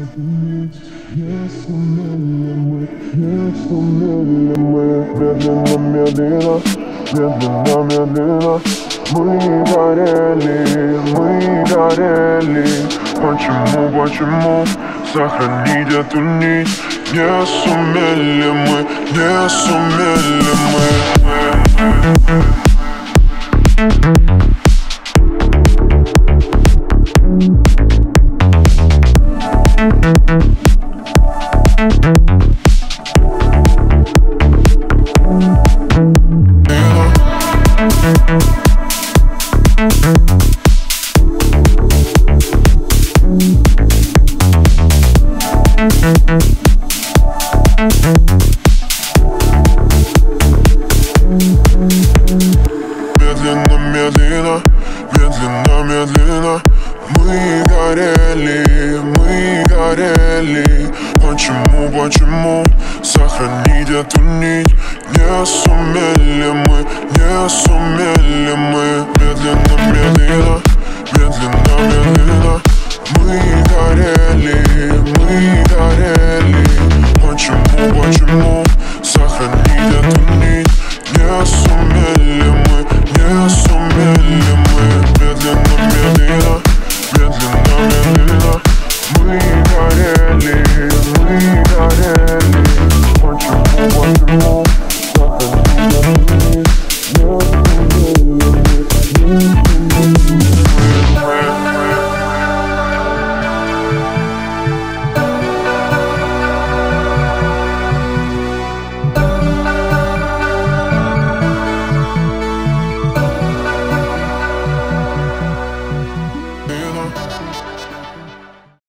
Не сумели мы, не сумели мы. Медленно, медленно, медленно, медленно. Мы горели. Почему сохранить эту нить? Не сумели мы, не сумели мы. Медленно, медленно, медленно, медленно. Мы горели. Почему сохранить эту нить? Не сумели мы, не сумели мы. Медленно, медленно, медленно, медленно. Мы